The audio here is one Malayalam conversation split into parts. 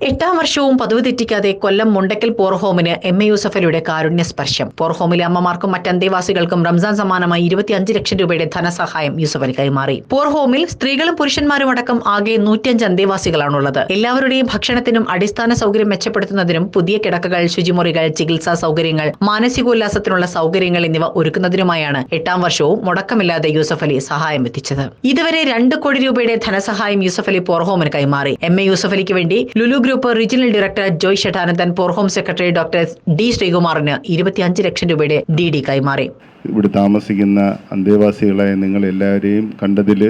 8ാം വർഷവും പതിവ് തെറ്റിക്കാതെ കൊല്ലം മുണ്ടക്കൽ പോർഹോമിന് എം എ യൂസഫലിയുടെ കാരുണ്യ സ്പർശം. പോർഹോമിലെ അമ്മമാർക്കും മറ്റന്തേവാസികൾക്കും റംസാൻ സമ്മാനമായി 25 ലക്ഷം രൂപയുടെ ധനസഹായം യൂസഫലി കൈമാറി. പോർഹോമിൽ സ്ത്രീകളും പുരുഷന്മാരും അടക്കം ആകെ 105 അന്തേവാസികളാണുള്ളത്. എല്ലാവരുടെയും ഭക്ഷണത്തിനും അടിസ്ഥാന സൗകര്യം മെച്ചപ്പെടുത്തുന്നതിനും പുതിയ കിടക്കകൾ, ശുചിമുറികൾ, ചികിത്സാ സൗകര്യങ്ങൾ, മാനസികോല്ലാസത്തിനുള്ള സൗകര്യങ്ങൾ എന്നിവ ഒരുക്കുന്നതിനുമായാണ് 8ാം വർഷവും മുടക്കമില്ലാതെ യൂസഫലി സഹായം എത്തിച്ചത്. ഇതുവരെ 2 കോടി രൂപയുടെ ധനസഹായം യൂസഫലി പോർഹോമിന് കൈമാറി. എം എ യൂസഫലിക്ക് വേണ്ടി Lulu group regional director Joy Shadanandan പോർഹോം സെക്രട്ടറി ഡോക്ടർ ഡി ശ്രീകുമാറിന് 25 ലക്ഷം രൂപയുടെ DD കൈമാറി. ഇവിടെ താമസിക്കുന്ന അന്തേവാസികളായ നിങ്ങൾ എല്ലാവരെയും കണ്ടതിൽ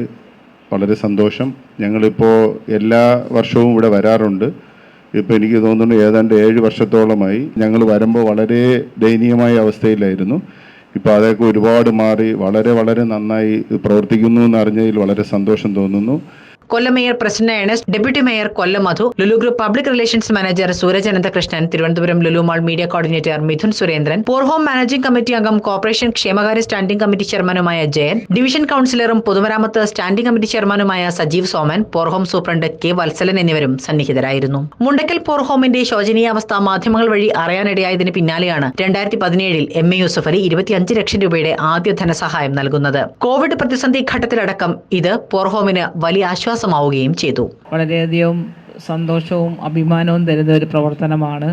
വളരെ സന്തോഷം. ഞങ്ങളിപ്പോൾ എല്ലാ വർഷവും ഇവിടെ വരാറുണ്ട്. ഇപ്പോൾ എനിക്ക് തോന്നുന്നു ഏതാണ്ട് 7 വർഷത്തോളമായി. ഞങ്ങൾ വരുമ്പോൾ വളരെ ദയനീയമായ അവസ്ഥയിലായിരുന്നു. ഇപ്പോൾ അതൊക്കെ ഒരുപാട് മാറി വളരെ വളരെ നന്നായി പ്രവർത്തിക്കുന്നു എന്നറിഞ്ഞതിൽ വളരെ സന്തോഷം തോന്നുന്നു. Kollam mayor Prasanna Ernest, deputy mayor Kollam Madhu, Lulu group public relations manager Sooraj Ananthakrishnan, Thiruvananthapuram Lulu mall media coordinator Mithun Surendran, poor home managing committee അംഗം, കോർപ്പറേഷൻ ക്ഷേമകാര്യ സ്റ്റാൻഡിംഗ് കമ്മിറ്റി ചെയർമാനുമായ ജയൻ, ഡിവിഷൻ കൌൺസിലറും പൊതുമരാമത്ത് സ്റ്റാൻഡിംഗ് കമ്മിറ്റി ചെയർമാനുമായ Sajeev Soman, poor home superintendent K Vatsalan എന്നിവരും സന്നിഹിതരായിരുന്നു. മുണ്ടക്കൽ പോർഹോമിന്റെ ശോചനീയാവസ്ഥ മാധ്യമങ്ങൾ വഴി അറിയാനിടയായതിന് പിന്നാലെയാണ് 2017 എം എ യൂസഫലി 25 ലക്ഷം രൂപയുടെ ആദ്യ ധനസഹായം നൽകുന്നത്. കോവിഡ് പ്രതിസന്ധി ഘട്ടത്തിലടക്കം ഇത് പോർഹോമിന് വലിയ ആശ്വാസമാവുകയും ചെയ്തു. വളരെയധികം സന്തോഷവും അഭിമാനവും തരുന്ന ഒരു പ്രവർത്തനമാണ്.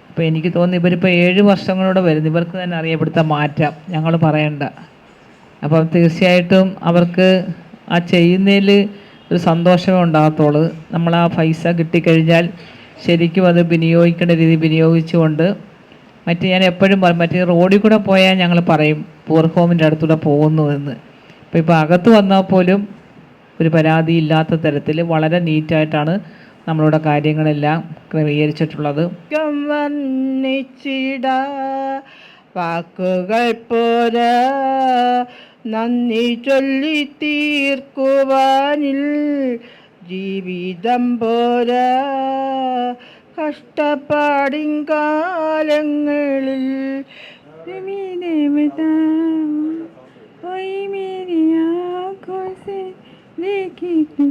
അപ്പോൾ എനിക്ക് തോന്നുന്നു ഇവരിപ്പോൾ 7 വർഷങ്ങളോടെ വരുന്നു. ഇവർക്ക് തന്നെ അറിയപ്പെടുത്ത മാറ്റം ഞങ്ങൾ പറയണ്ട. അപ്പം തീർച്ചയായിട്ടും അവർക്ക് ആ ചെയ്യുന്നതിൽ ഒരു സന്തോഷമേ ഉണ്ടാകത്തുള്ളൂ. നമ്മൾ ആ പൈസ കിട്ടിക്കഴിഞ്ഞാൽ ശരിക്കും അത് വിനിയോഗിക്കേണ്ട രീതി വിനിയോഗിച്ചുകൊണ്ട് ഞാൻ എപ്പോഴും പറയും, മറ്റേ റോഡിൽ കൂടെ പോയാൽ ഞങ്ങൾ പറയും പോർഹോമിൻ്റെ അടുത്തൂടെ പോകുന്നു എന്ന്. ഇപ്പോൾ അകത്ത് വന്നാൽ പോലും ഒരു പരാതിയില്ലാത്ത തരത്തിൽ വളരെ നീറ്റായിട്ടാണ് നമ്മളുടെ കാര്യങ്ങളെല്ലാം ക്രമീകരിച്ചിട്ടുള്ളത്. വാക്കുകൾ പോരാ നന്ദി ചൊല്ലി തീർക്കുവാനിൽ, ജീവിതം പോരാ കഷ്ടപ്പാടിൻ കാലങ്ങളിൽ.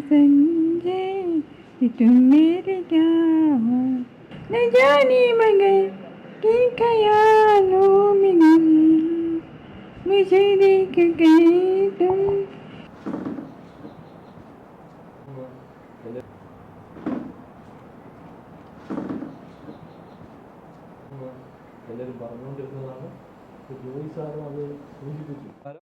संजय तुम मेरे क्या न जाने मगर के ख्यालों में मुझे देख गए तुम. എല്ലാവരും പറഞ്ഞുകൊണ്ടിരുന്നതാണ്. ജോയി സാറും അത് സൂചിപ്പിച്ചു.